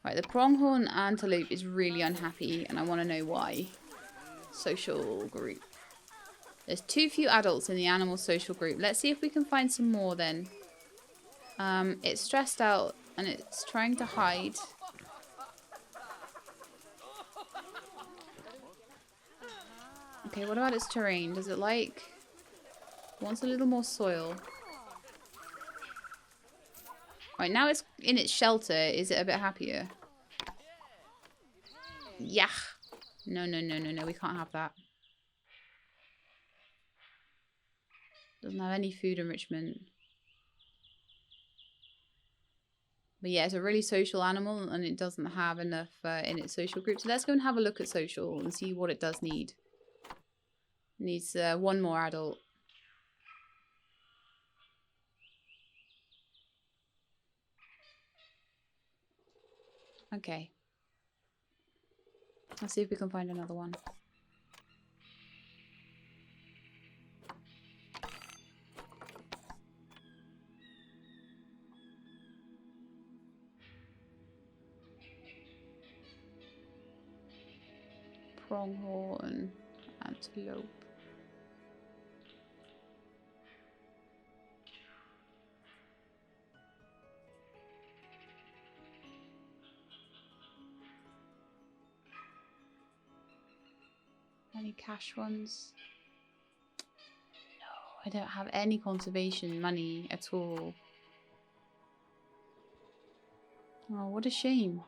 Right, the Pronghorn Antelope is really unhappy, and I want to know why. Social group. There's too few adults in the animal social group. Let's see if we can find some more then. It's stressed out, and it's trying to hide. Okay, what about its terrain? Does it like... wants a little more soil. Right, now it's in its shelter. Is it a bit happier? Yeah. No, no, no, no, no. We can't have that. Doesn't have any food enrichment. But yeah, it's a really social animal and it doesn't have enough in its social group. So let's go and have a look at social and see what it does need. It needs one more adult. Okay. Let's see if we can find another one. Pronghorn Antelope. Any cash ones? No, I don't have any conservation money at all. Oh, what a shame.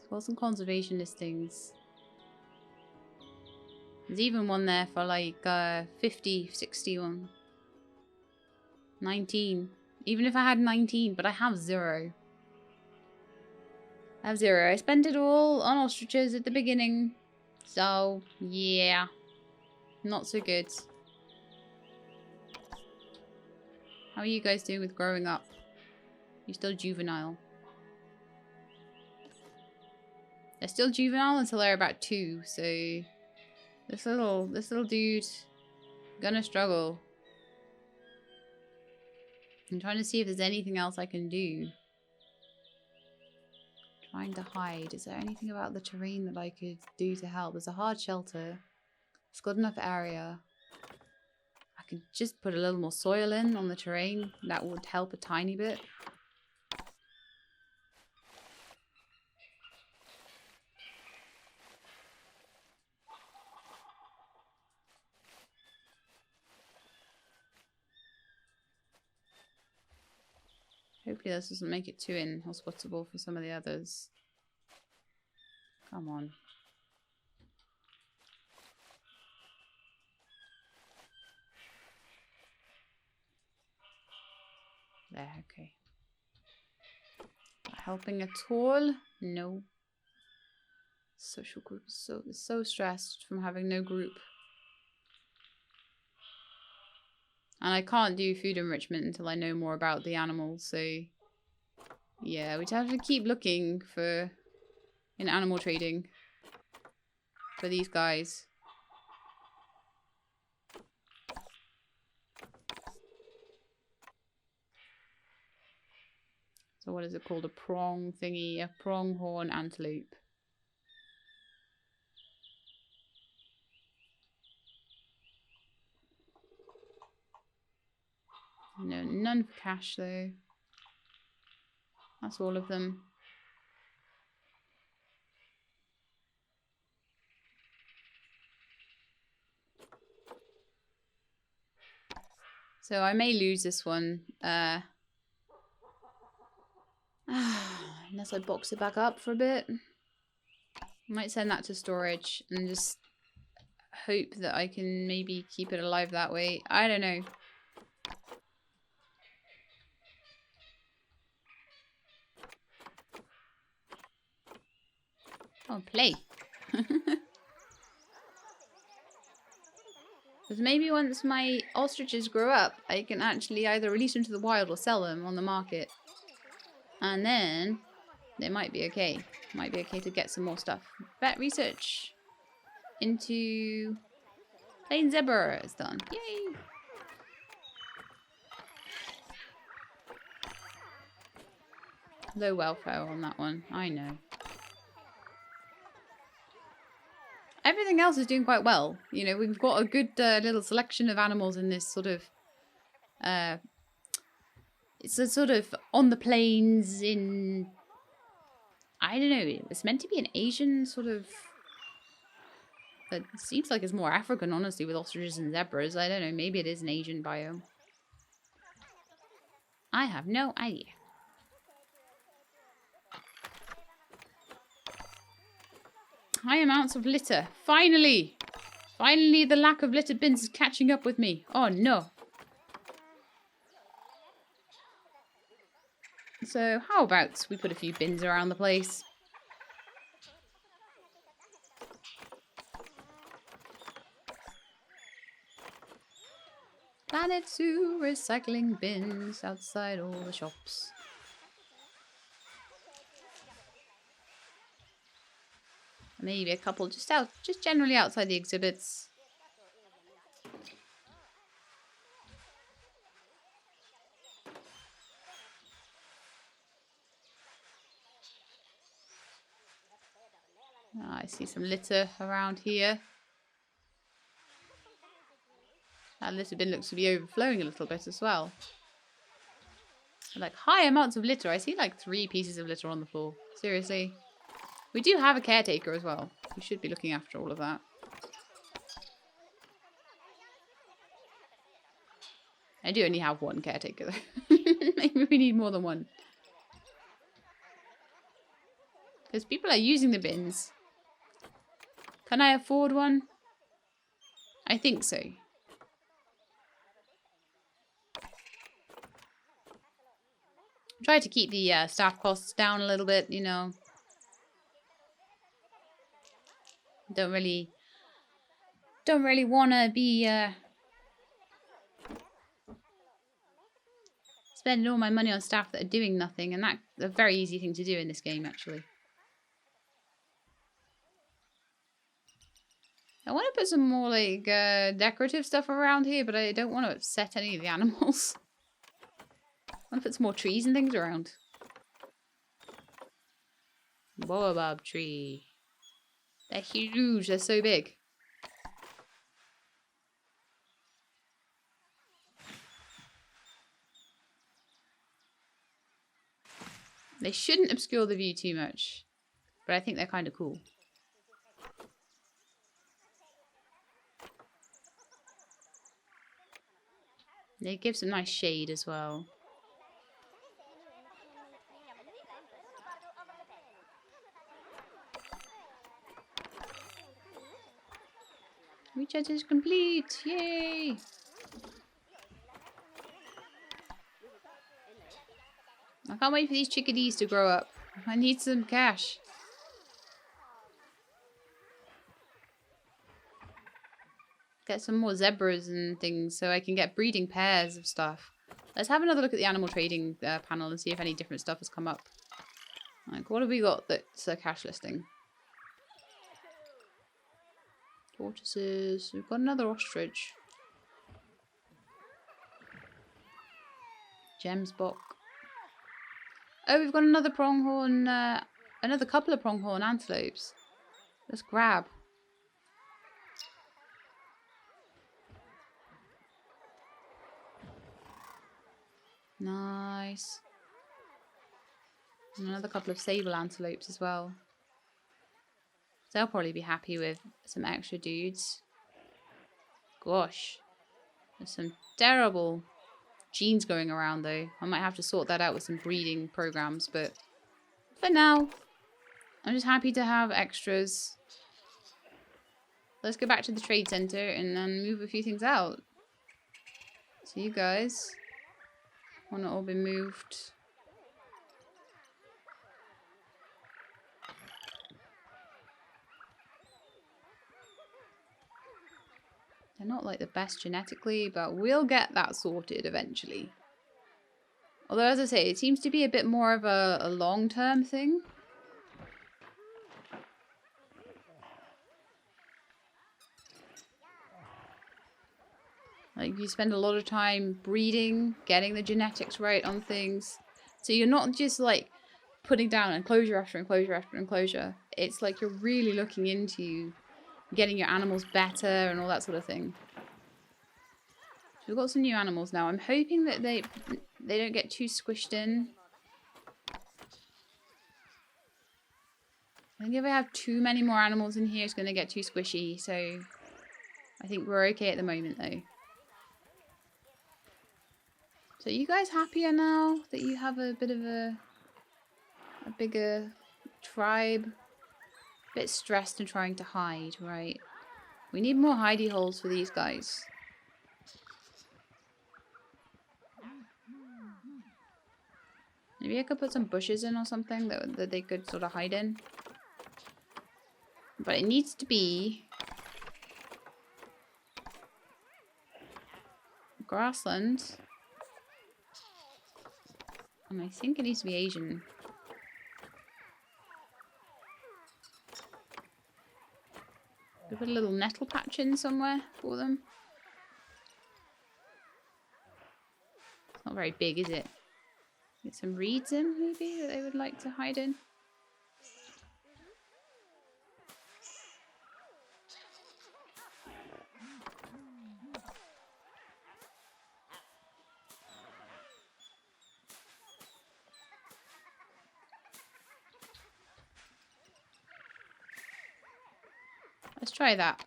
For some conservation listings. There's even one there for like 50, 61. 19. Even if I had 19, but I have 0. I have 0. I spent it all on ostriches at the beginning. So, yeah. Not so good. How are you guys doing with growing up? You're still juvenile. They're still juvenile until they're about 2, so this little dude gonna struggle. I'm trying to see if there's anything else I can do. Trying to hide. Is there anything about the terrain that I could do to help? There's a hard shelter. It's got enough area. I could just put a little more soil in on the terrain. That would help a tiny bit. Hopefully this doesn't make it too inhospitable for some of the others. Come on. There, okay. Not helping at all? No. Social group is so stressed from having no group. And I can't do food enrichment until I know more about the animals, so yeah, we'd have to keep looking for in animal trading for these guys. So what is it called? A prong thingy, a pronghorn antelope. No, none for cash though. That's all of them. So I may lose this one. Unless I box it back up for a bit. I might send that to storage and just hope that I can maybe keep it alive that way. I don't know. Oh, play. Because maybe once my ostriches grow up, I can actually either release them to the wild or sell them on the market. And then they might be okay. Might be okay to get some more stuff. Vet research into Plain zebra is done. Yay! Low welfare on that one. I know. Everything else is doing quite well. You know, we've got a good little selection of animals in this sort of... it's a sort of on the plains in... I don't know. It's meant to be an Asian sort of... It seems like it's more African, honestly, with ostriches and zebras. I don't know. Maybe it is an Asian biome. I have no idea. High amounts of litter. Finally! Finally, the lack of littered bins is catching up with me. Oh, no. So, how about we put a few bins around the place? Planet Zoo recycling bins outside all the shops. Maybe a couple just generally outside the exhibits. I see some litter around here. That litter bin looks to be overflowing a little bit as well. Like high amounts of litter. I see like 3 pieces of litter on the floor. Seriously. We do have a caretaker as well. We should be looking after all of that. I do only have one caretaker though. Maybe we need more than one. Because people are using the bins. Can I afford one? I think so. Try to keep the staff costs down a little bit, you know. Don't really want to be spending all my money on staff that are doing nothing, and that's a very easy thing to do in this game, actually. I want to put some more like decorative stuff around here, but I don't want to upset any of the animals. I want to put some more trees and things around. Baobab tree. They're huge. They're so big. They shouldn't obscure the view too much, but I think they're kind of cool. They give some nice shade as well. Recharge is complete! Yay! I can't wait for these chickadees to grow up. I need some cash. Get some more zebras and things so I can get breeding pairs of stuff. Let's have another look at the animal trading panel and see if any different stuff has come up. Like, what have we got that's a cash listing? Tortoises. We've got another ostrich. Gemsbok. Oh, we've got another pronghorn, another couple of pronghorn antelopes. Let's grab. Nice. And another couple of sable antelopes as well. So they'll probably be happy with some extra dudes. Gosh. There's some terrible genes going around though. I might have to sort that out with some breeding programs, but for now, I'm just happy to have extras. Let's go back to the trade center and then move a few things out. So you guys want to all be moved. They're not like the best genetically, but we'll get that sorted eventually. Although, as I say, it seems to be a bit more of a long-term thing. Like, you spend a lot of time breeding, getting the genetics right on things. So you're not just, like, putting down enclosure after enclosure after enclosure. It's like you're really looking into getting your animals better and all that sort of thing. So we've got some new animals now. I'm hoping that they don't get too squished in. I think if I have too many more animals in here, it's going to get too squishy. So I think we're okay at the moment, though. So are you guys happier now that you have a bit of a bigger tribe? A bit stressed and trying to hide, right? We need more hidey holes for these guys. Maybe I could put some bushes in or something that they could sort of hide in. But it needs to be grassland. And I think it needs to be Asian. We put a little nettle patch in somewhere for them. It's not very big, is it? Get some reeds in, maybe, that they would like to hide in. Let's try that.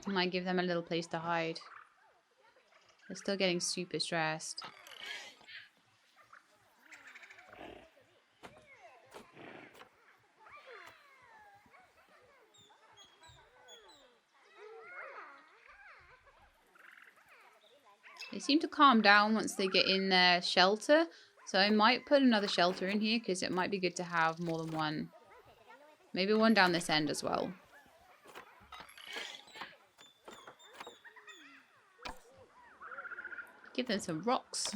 Might give them a little place to hide. They're still getting super stressed. They seem to calm down once they get in their shelter. So I might put another shelter in here because it might be good to have more than one. Maybe one down this end as well. Give them some rocks.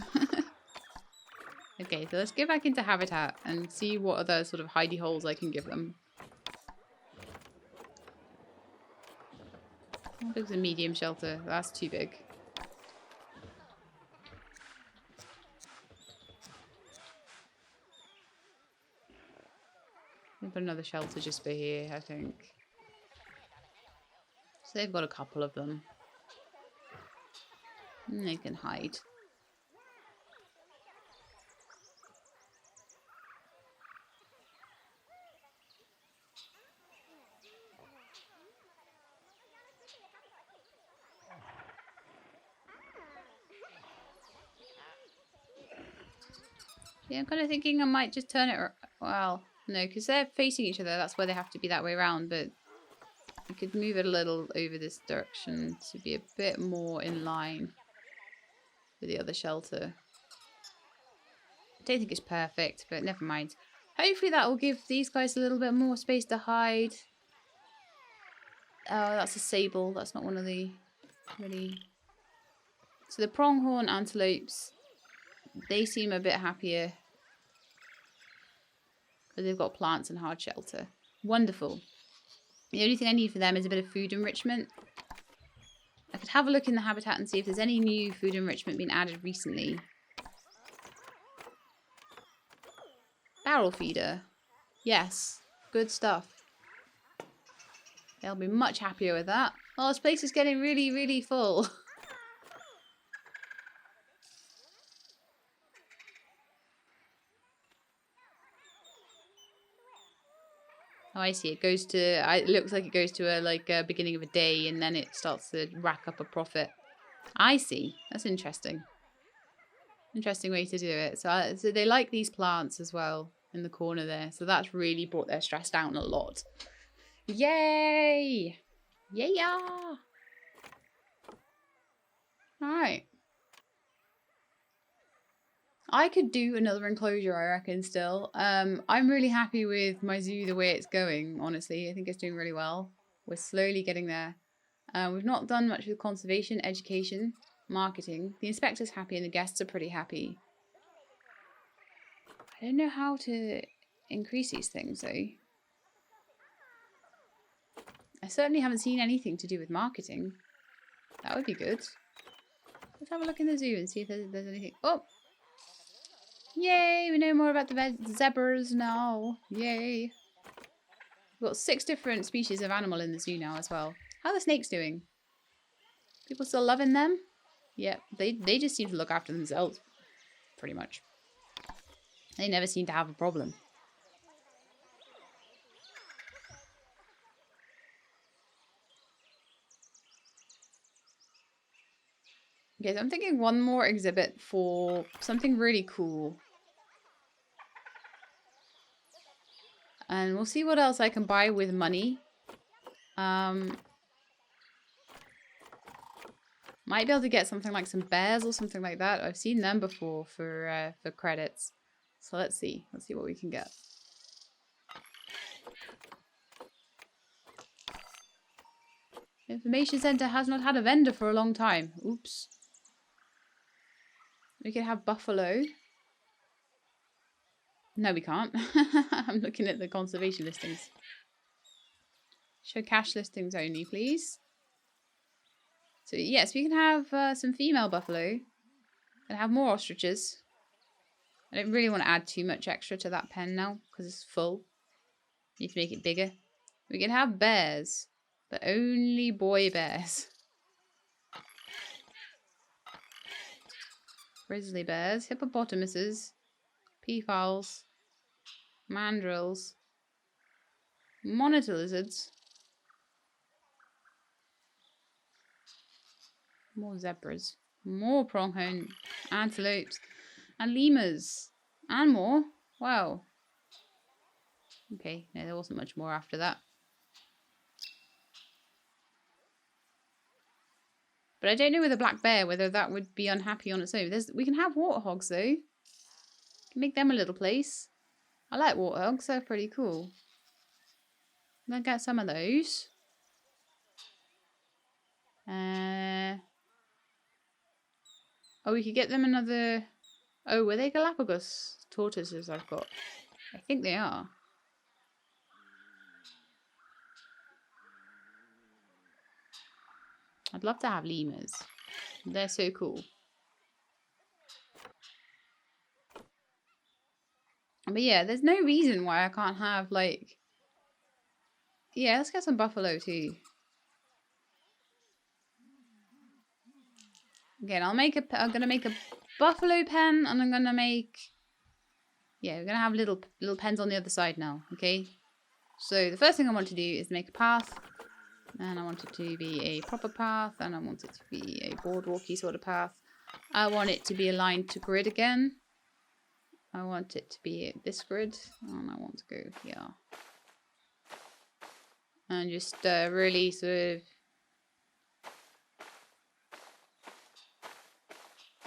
Okay, so let's go back into habitat and see what other sort of hidey holes I can give them. How big's a medium shelter? That's too big. I'll put another shelter just for here, I think. So they've got a couple of them. And they can hide. Yeah, I'm kind of thinking I might just turn it... Well, no, because they're facing each other. That's why they have to be that way around. But you could move it a little over this direction to be a bit more in line with the other shelter. I don't think it's perfect, but never mind. Hopefully that will give these guys a little bit more space to hide. Oh, that's a sable. That's not one of the really... So the pronghorn antelopes, they seem a bit happier. But they've got plants and hard shelter. Wonderful. The only thing I need for them is a bit of food enrichment. I could have a look in the habitat and see if there's any new food enrichment been added recently. Barrel feeder. Yes. Good stuff. They'll be much happier with that. Oh, this place is getting really, really full. Oh, I see. It goes to... It looks like it goes to a beginning of a day and then it starts to rack up a profit. I see. That's interesting. Interesting way to do it. So they like these plants as well in the corner there. So that's really brought their stress down a lot. Yay! Yeah! Alright. I could do another enclosure, I reckon, still. I'm really happy with my zoo the way it's going, honestly. I think it's doing really well. We're slowly getting there. We've not done much with conservation, education, marketing. The inspector's happy and the guests are pretty happy. I don't know how to increase these things, though. I certainly haven't seen anything to do with marketing. That would be good. Let's have a look in the zoo and see if there's anything. Oh! Yay! We know more about the zebras now. Yay! We've got 6 different species of animal in the zoo now as well. How are the snakes doing? People still loving them? Yeah, they just seem to look after themselves, pretty much. They never seem to have a problem. Okay, so I'm thinking one more exhibit for something really cool. And we'll see what else I can buy with money. Might be able to get something like some bears or something like that. I've seen them before for credits. So let's see. Let's see what we can get. Information Center has not had a vendor for a long time. Oops. We can have buffalo. No, we can't. I'm looking at the conservation listings. Show cash listings only, please. So yes, we can have some female buffalo. And have more ostriches. I don't really want to add too much extra to that pen now, because it's full. Need to make it bigger. We can have bears, but only boy bears. Grizzly bears, hippopotamuses, peafowls, mandrills, monitor lizards, more zebras, more pronghorn antelopes, and lemurs, and more. Wow. Okay, no, there wasn't much more after that. But I don't know with a black bear whether that would be unhappy on its own. We can have warthogs though. Can make them a little place. I like warthogs, they're pretty cool. I'm gonna get some of those. Oh, we could get them another... Oh, were they Galapagos tortoises I've got? I think they are. I'd love to have lemurs. They're so cool. But yeah, there's no reason why I can't have, like... Yeah, let's get some buffalo too. Again, I'm gonna make a buffalo pen, and I'm gonna make... Yeah, we're gonna have little pens on the other side now, okay? So the first thing I want to do is make a path. And I want it to be a proper path, and I want it to be a boardwalky sort of path. I want it to be aligned to grid again. I want it to be this grid, and I want to go here. And just really sort of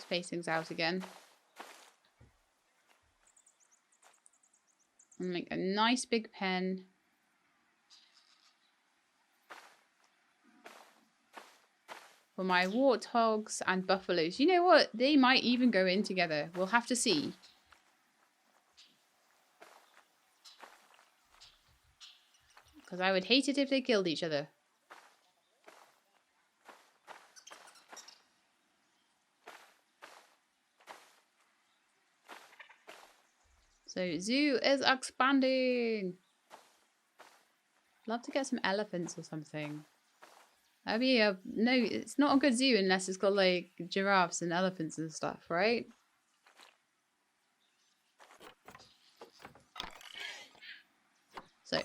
space things out again. And make a nice big pen. For my warthogs and buffaloes. You know what? They might even go in together. We'll have to see. Because I would hate it if they killed each other. So, zoo is expanding. Love to get some elephants or something. That'd be a... No, it's not a good zoo unless it's got, like, giraffes and elephants and stuff, right? So,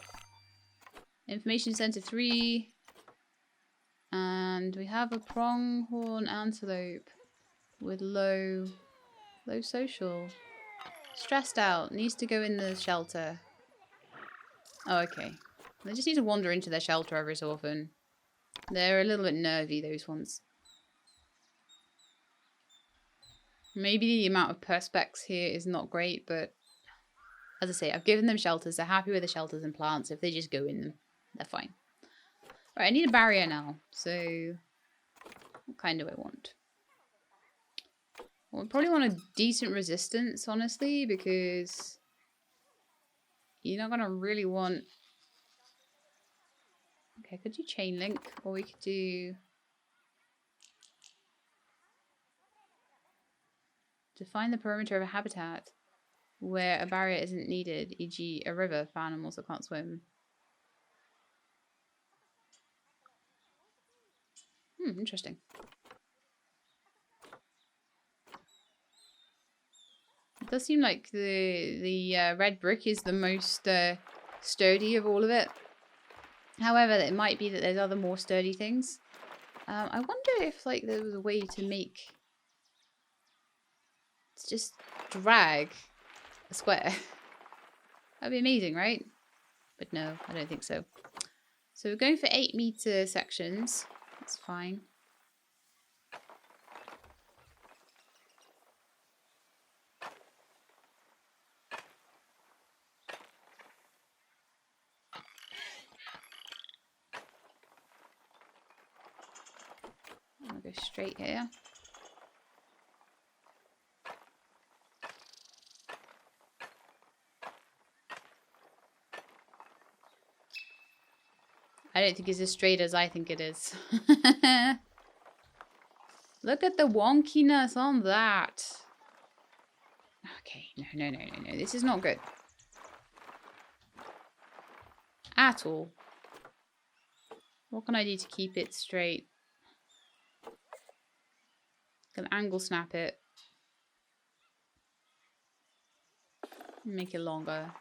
Information Center 3. And we have a pronghorn antelope with low social. Stressed out. Needs to go in the shelter. Oh, okay. They just need to wander into their shelter every so often. They're a little bit nervy, those ones. Maybe the amount of perspex here is not great, but as I say, I've given them shelters. They're happy with the shelters and plants. If they just go in them, they're fine. Right, I need a barrier now. So, what kind do I want? Well, I probably want a decent resistance, honestly, because you're not going to really want... Okay, could do chain link, or we could do... Define the perimeter of a habitat where a barrier isn't needed, e.g. a river for animals that can't swim. Interesting. It does seem like the red brick is the most sturdy of all of it. However, it might be that there's other more sturdy things. I wonder if like there was a way to make... to just drag a square. That'd be amazing, right? But no, I don't think so. So we're going for 8-meter sections. That's fine. I'll go straight here. I don't think it's as straight as I think it is. Look at the wonkiness on that. Okay, no. This is not good. At all. What can I do to keep it straight? Can angle snap it. Make it longer.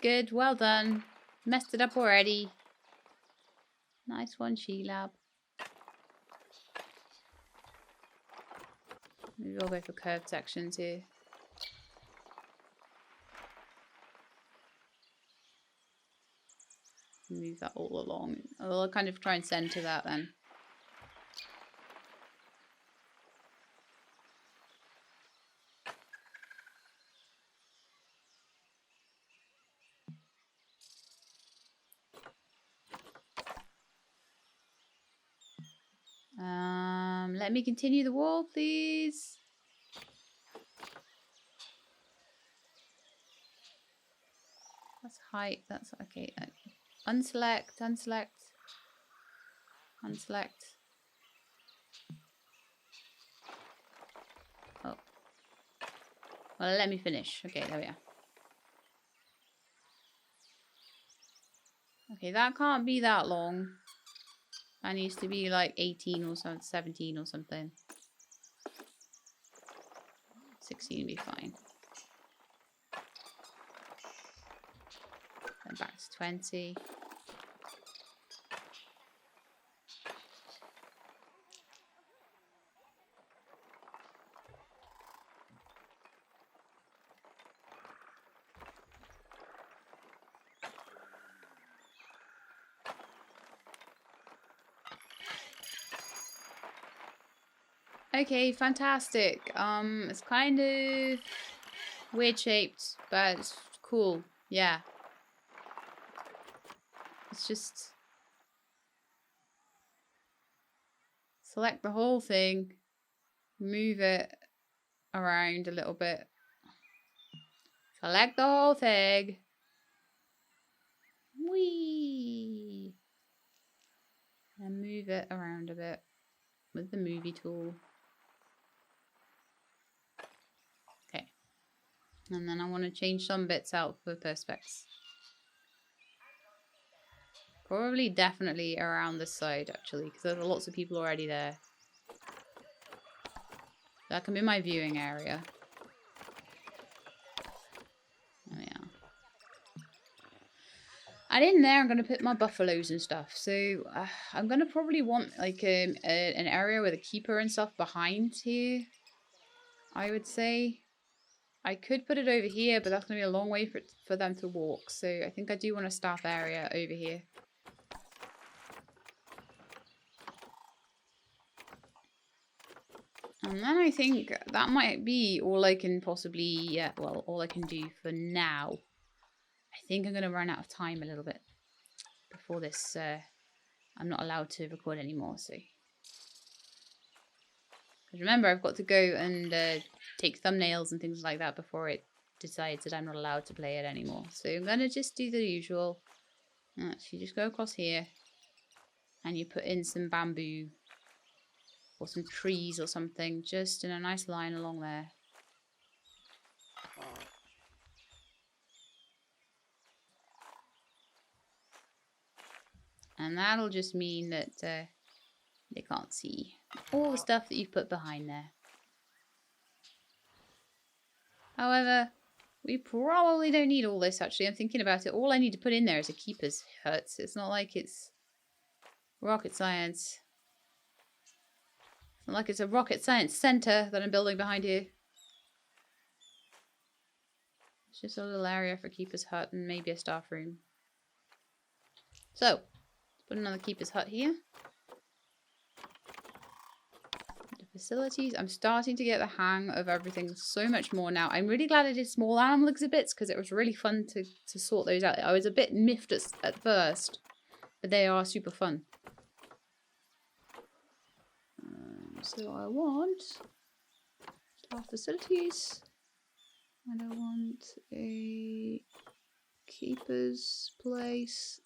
Good. Well done. Messed it up already. Nice one, She-Lab. Maybe I'll go for curved sections here. Move that all along. I'll kind of try and center that then. Let me continue the wall, please. That's height. That's okay. Unselect. Oh. Well, let me finish. Okay, there we are. Okay, that can't be that long. That needs to be like 18 or something, 17 or something. 16 would be fine. Then back to 20. Okay, fantastic. It's kind of weird shaped, but it's cool. Yeah. It's just select the whole thing, move it around a little bit. Select the whole thing. Whee! And move it around a bit with the movie tool. Okay. And then I want to change some bits out for perspex. Probably definitely around this side, actually, because there's lots of people already there. That can be my viewing area. There we are. And in there, I'm going to put my buffaloes and stuff. So I'm going to probably want like an area with a keeper and stuff behind here, I would say. I could put it over here, but that's going to be a long way for them to walk. So I think I do want a staff area over here. And then I think that might be all I can possibly, well, all I can do for now. I think I'm going to run out of time a little bit before this, I'm not allowed to record anymore, so. Because remember, I've got to go and take thumbnails and things like that before it decides that I'm not allowed to play it anymore. So I'm going to just do the usual. So you just go across here and you put in some bamboo or some trees or something just in a nice line along there. And that'll just mean that they can't see all the stuff that you've put behind there. However, we probably don't need all this, actually. I'm thinking about it. All I need to put in there is a keeper's hut. It's not like it's rocket science. It's not like it's a rocket science center that I'm building behind here. It's just a little area for keeper's hut and maybe a staff room. So, let's put another keeper's hut here. Facilities. I'm starting to get the hang of everything so much more now. I'm really glad I did small animal exhibits because it was really fun to sort those out. I was a bit miffed at first, but they are super fun. So I want staff facilities and I want a keeper's place.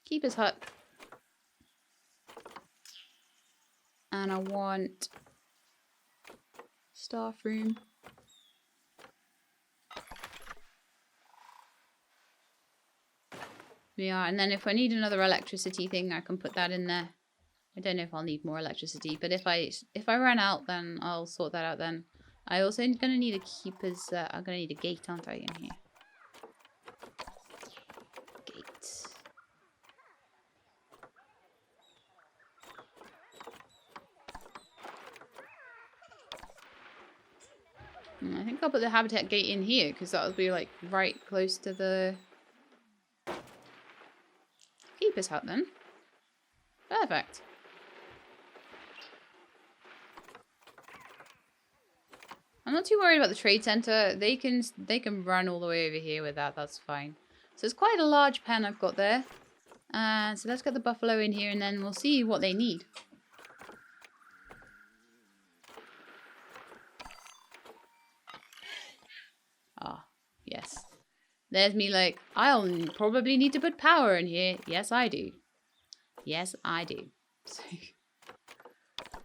Keeper's hut. And I want staff room. Yeah, and then if I need another electricity thing, I can put that in there. I don't know if I'll need more electricity, but if I run out, then I'll sort that out then. I also am gonna need a keeper's. I'm gonna need a gate, aren't I, in here? Gate. I think I'll put the habitat gate in here because that'll be like right close to the keeper's hut then. Perfect. I'm not too worried about the trade center. They can run all the way over here with that. That's fine. So it's quite a large pen I've got there. So let's get the buffalo in here and then we'll see what they need. Ah, yes. There's me like, I'll probably need to put power in here. Yes, I do. Yes, I do.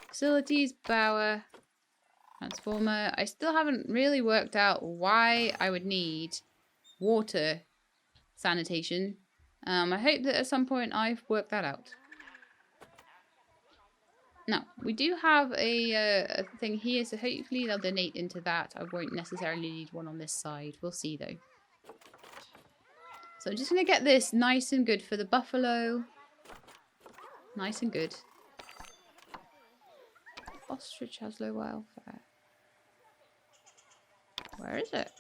Facilities, power, transformer. I still haven't really worked out why I would need water sanitation. I hope that at some point I've worked that out. Now, we do have a thing here, so hopefully they'll donate into that. I won't necessarily need one on this side. We'll see, though. So I'm just going to get this nice and good for the buffalo. Nice and good. Ostrich has low welfare. Where is it?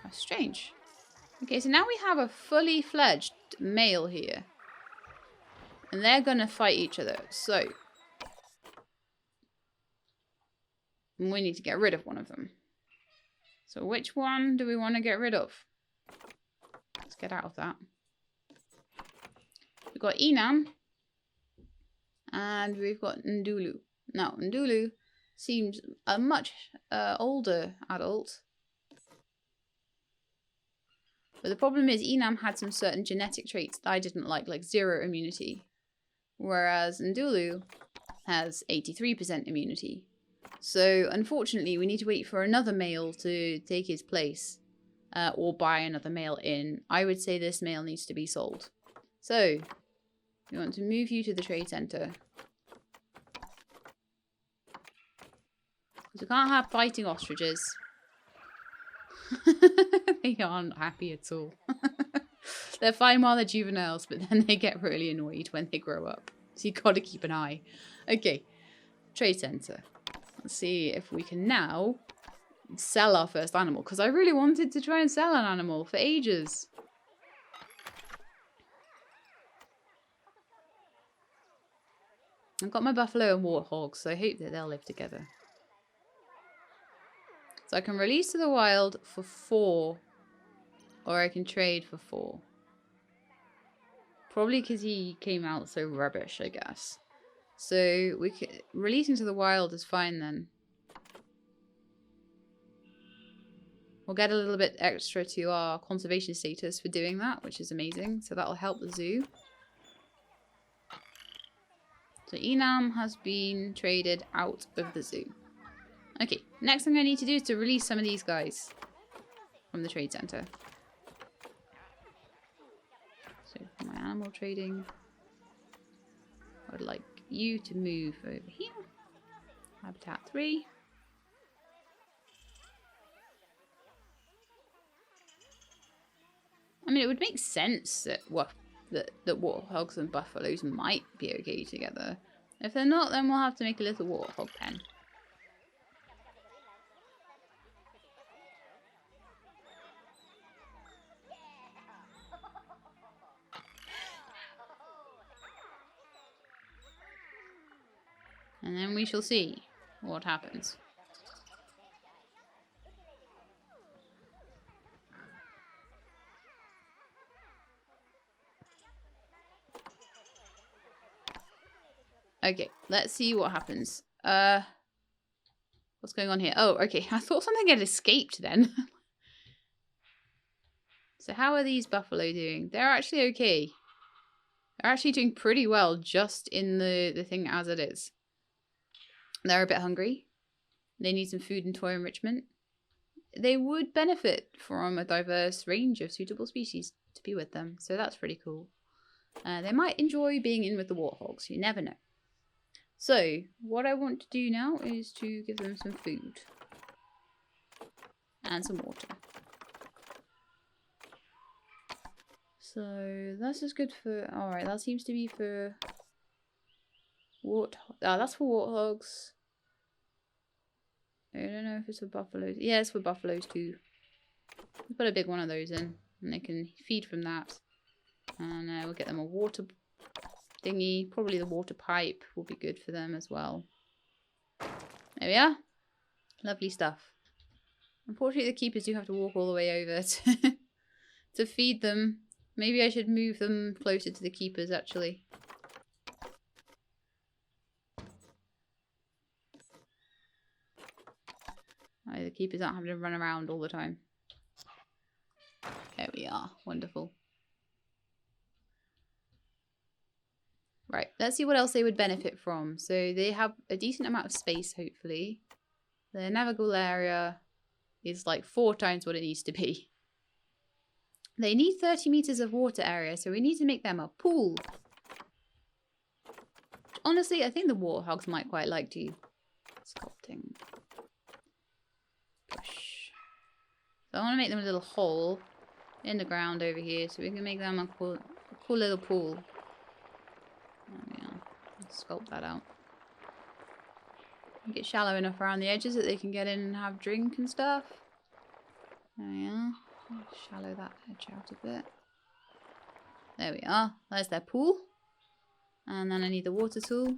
That's strange. Okay, so now we have a fully fledged male here. And they're going to fight each other. So we need to get rid of one of them. So which one do we want to get rid of? Let's get out of that. We've got Enam. And we've got Ndulu. Now, Ndulu seems a much older adult. But the problem is Enam had some certain genetic traits that I didn't like 0 immunity. Whereas Ndulu has 83% immunity. So, unfortunately, we need to wait for another male to take his place. Or buy another male in. I would say this male needs to be sold. So, we want to move you to the trade center. Because we can't have fighting ostriches. They aren't happy at all. They're fine while they're juveniles, but then they get really annoyed when they grow up. So you've got to keep an eye. Okay, trade center. Let's see if we can now sell our first animal. Because I really wanted to try and sell an animal for ages. I've got my buffalo and warthogs, so I hope that they'll live together. So I can release to the wild for 4 Or I can trade for 4. Probably because he came out so rubbish, I guess. So we could release into the wild is fine then. We'll get a little bit extra to our conservation status for doing that, which is amazing. So that'll help the zoo. So Enam has been traded out of the zoo. Okay, next thing I need to do is to release some of these guys from the trade center. So for my animal trading, I would like you to move over here. Habitat 3. I mean, it would make sense that that warthogs and buffaloes might be okay together. If they're not, then we'll have to make a little warthog pen. And then we shall see what happens. Okay, let's see what happens. What's going on here? Oh, okay. I thought something had escaped then. So how are these buffalo doing? They're actually okay. They're actually doing pretty well just in the thing as it is. They're a bit hungry. They need some food and toy enrichment. They would benefit from a diverse range of suitable species to be with them. So that's pretty cool. They might enjoy being in with the warthogs. You never know. So what I want to do now is to give them some food. And some water. So this is good for... Alright, that seems to be for... that's for warthogs. I don't know if it's for buffaloes. Yeah, it's for buffaloes too. We'll put a big one of those in. And they can feed from that. And we'll get them a water thingy. Probably the water pipe will be good for them as well. There we are. Lovely stuff. Unfortunately, the keepers do have to walk all the way over to feed them. Maybe I should move them closer to the keepers, actually. The keepers aren't having to run around all the time. There we are. Wonderful. Right, let's see what else they would benefit from. So they have a decent amount of space, hopefully. The navigable area is like 4 times what it needs to be. They need 30 meters of water area, so we need to make them a pool. Honestly, I think the warthogs might quite like to. Sculpting. Push. So I want to make them a little hole in the ground over here, so we can make them a cool little pool. There we are. Let's sculpt that out. Make it shallow enough around the edges that they can get in and have drink and stuff. There we are. Shallow that edge out a bit. There we are. There's their pool. And then I need the water tool.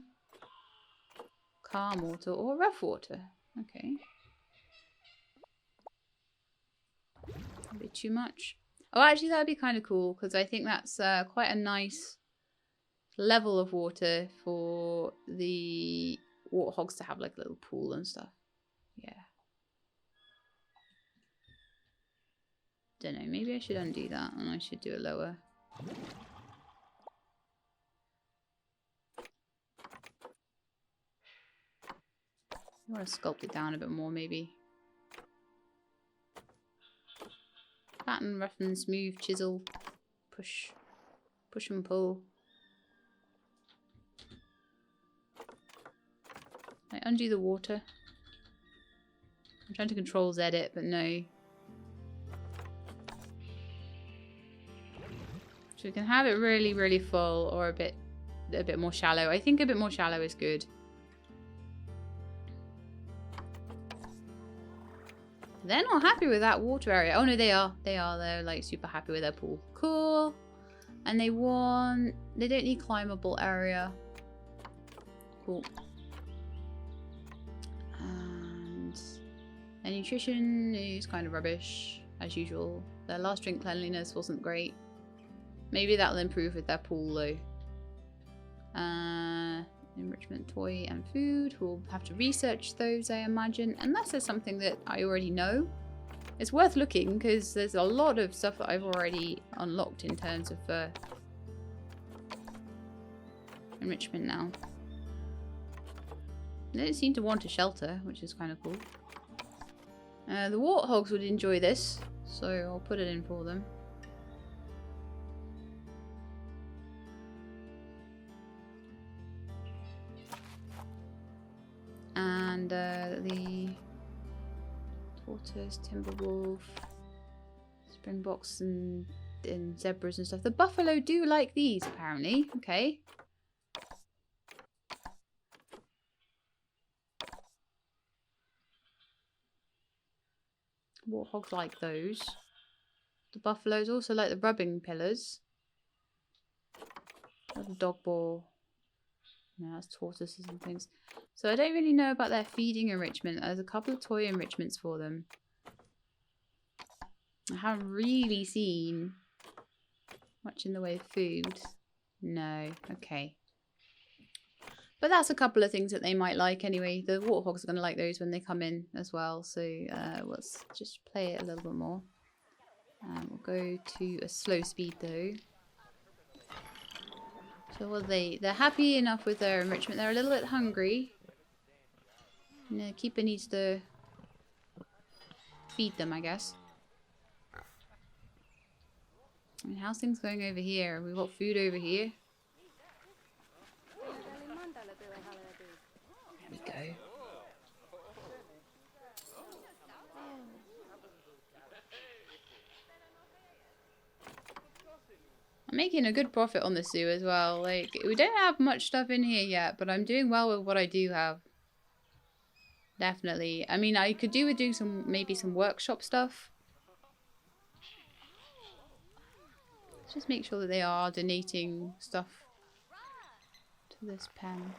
Calm water or rough water. Okay. A bit too much. Oh, actually, that would be kind of cool because I think that's quite a nice level of water for the warthogs to have like a little pool and stuff. Yeah. Don't know. Maybe I should undo that and I should do it lower. I want to sculpt it down a bit more, maybe. Flatten, roughen, smooth, chisel, push, push and pull. I undo the water. I'm trying to control Z it, but no. So we can have it really, really full or a bit more shallow. I think a bit more shallow is good. They're not happy with that water area. Oh no, they are. They're like super happy with their pool. Cool. And they don't need climbable area. Cool. And their nutrition is kind of rubbish. as usual. Their last drink cleanliness wasn't great. Maybe that'll improve with their pool though. Enrichment, toy and food. We'll have to research those, I imagine. Unless there's something that I already know. It's worth looking because there's a lot of stuff that I've already unlocked in terms of enrichment now. They don't seem to want a shelter, which is kind of cool. The Warthogs would enjoy this, so I'll put it in for them. And the tortoise, timberwolf, springboks and zebras and stuff. The buffalo do like these, apparently. Okay. Warthogs like those. The buffaloes also like the rubbing pillars. The dog ball. No, that's tortoises and things. So I don't really know about their feeding enrichment. There's a couple of toy enrichments for them. I haven't really seen much in the way of food. No, okay. But that's a couple of things that they might like anyway. The Warthogs are going to like those when they come in as well. So let's just play it a little bit more. We'll go to a slow speed though. So what are they're happy enough with their enrichment. They're a little bit hungry. And the keeper needs to feed them, I guess. I mean, how's things going over here? We've got food over here. There we go. I'm making a good profit on the zoo as well. Like, we don't have much stuff in here yet, but I'm doing well with what I do have. Definitely. I mean, I could do with doing maybe some workshop stuff. Let's just make sure that they are donating stuff to this pen.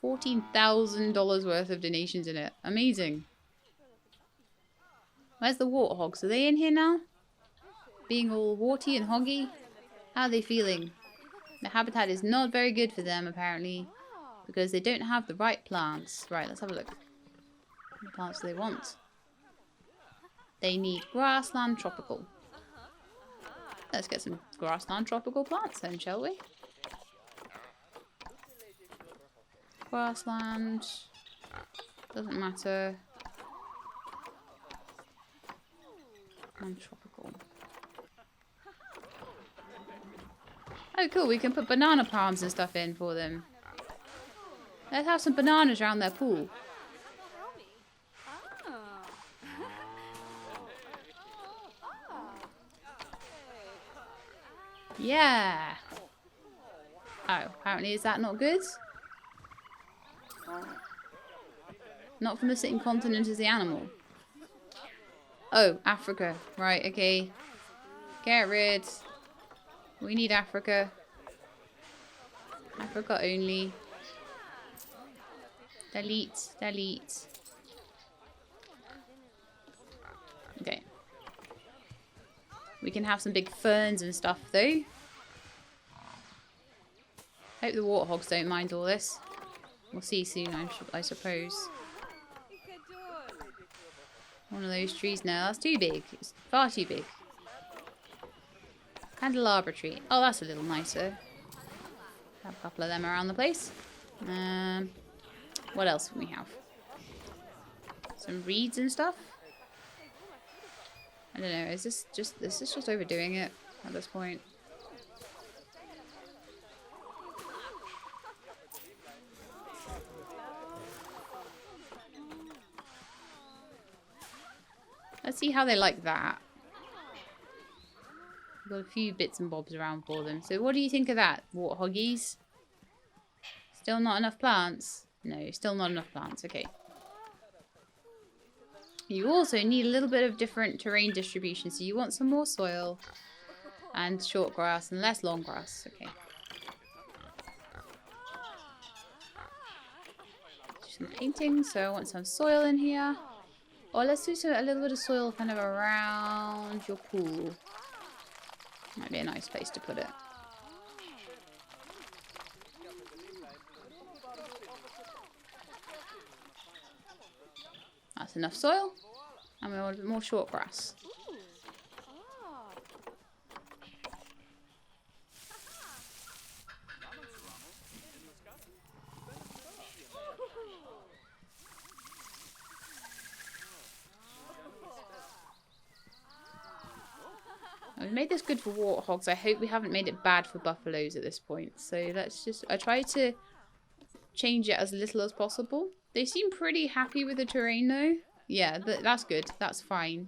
$14,000 worth of donations in it. Amazing. Where's the Warthogs? Are they in here now? Being all warty and hoggy? How are they feeling? The habitat is not very good for them, apparently, because they don't have the right plants. Right, let's have a look. What plants do they want? They need grassland tropical. Let's get some grassland tropical plants then, shall we? Grassland. Doesn't matter. And tropical. Oh, cool. We can put banana palms and stuff in for them. Let's have some bananas around their pool. Yeah. Oh, apparently is that not good? Not from the same continent as the animal. Oh, Africa. Right, okay. Get rid. We need Africa. Africa only. Delete, delete. Okay. We can have some big ferns and stuff though. Hope the Warthogs don't mind all this. We'll see soon, I suppose. One of those trees now. That's too big. It's far too big. Candelabra tree. Oh, that's a little nicer. Have a couple of them around the place. What else can we have? Some reeds and stuff. I don't know. Is this just overdoing it at this point? Let's see how they like that. We've got a few bits and bobs around for them. So what do you think of that, Warthoggies? Still not enough plants? No, still not enough plants. Okay. You also need a little bit of different terrain distribution. So you want some more soil and short grass and less long grass. Okay. Do some painting. So I want some soil in here. Or let's do a little bit of soil kind of around your pool. Might be a nice place to put it. That's enough soil. And we want a bit more short grass. We made this good for warthogs. I hope we haven't made it bad for buffaloes at this point. So let's just... I try to change it as little as possible. They seem pretty happy with the terrain though. Yeah, that's good. That's fine.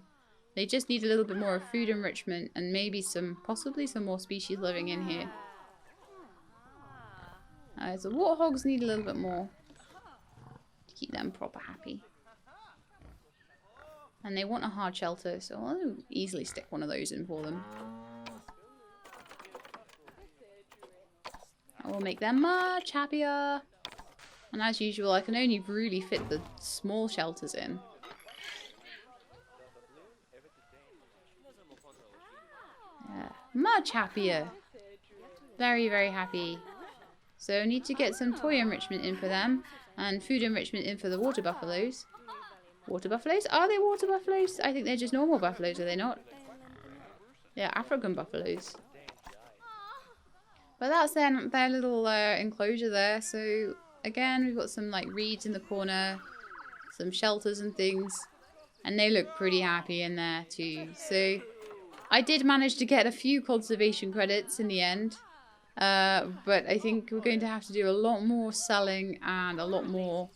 They just need a little bit more of food enrichment and maybe possibly some more species living in here. So warthogs need a little bit more to keep them proper happy. And they want a hard shelter, so I'll easily stick one of those in for them. That will make them much happier. And as usual, I can only really fit the small shelters in. Yeah, much happier. Very, very happy. So I need to get some toy enrichment in for them. And food enrichment in for the water buffaloes. Water buffaloes? Are they water buffaloes? I think they're just normal buffaloes, are they not? They're African buffaloes. But that's their little enclosure there. So again, we've got some like reeds in the corner, some shelters and things. And they look pretty happy in there too. So I did manage to get a few conservation credits in the end. But I think we're going to have to do a lot more selling and a lot more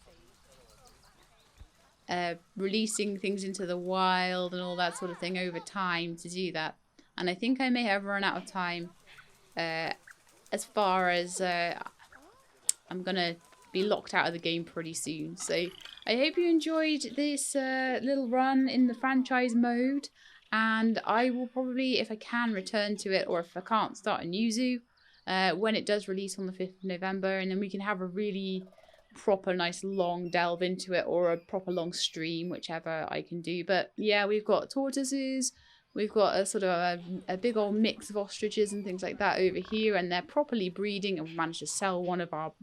releasing things into the wild and all that sort of thing over time to do that. And I think I may have run out of time as far as I'm going to be locked out of the game pretty soon. So I hope you enjoyed this little run in the franchise mode. And I will probably, if I can, return to it, or if I can't, start a new zoo when it does release on the 5th of November. And then we can have a really proper nice long delve into it, or a proper long stream, whichever I can do. But yeah, we've got tortoises, we've got a sort of a big old mix of ostriches and things like that over here, and they're properly breeding, and we managed to sell one of our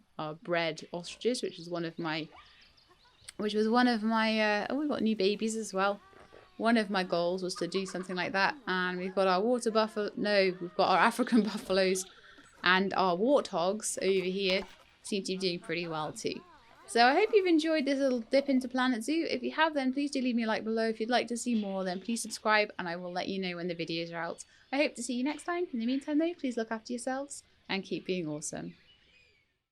bred ostriches, which was one of my oh, we've got new babies as well. One of my goals was to do something like that. And we've got our we've got our African buffaloes, and our warthogs over here seem to be doing pretty well too. So I hope you've enjoyed this little dip into Planet Zoo. If you have, then please do leave me a like below. If you'd like to see more, then please subscribe, and I will let you know when the videos are out. I hope to see you next time. In the meantime though, please look after yourselves and keep being awesome.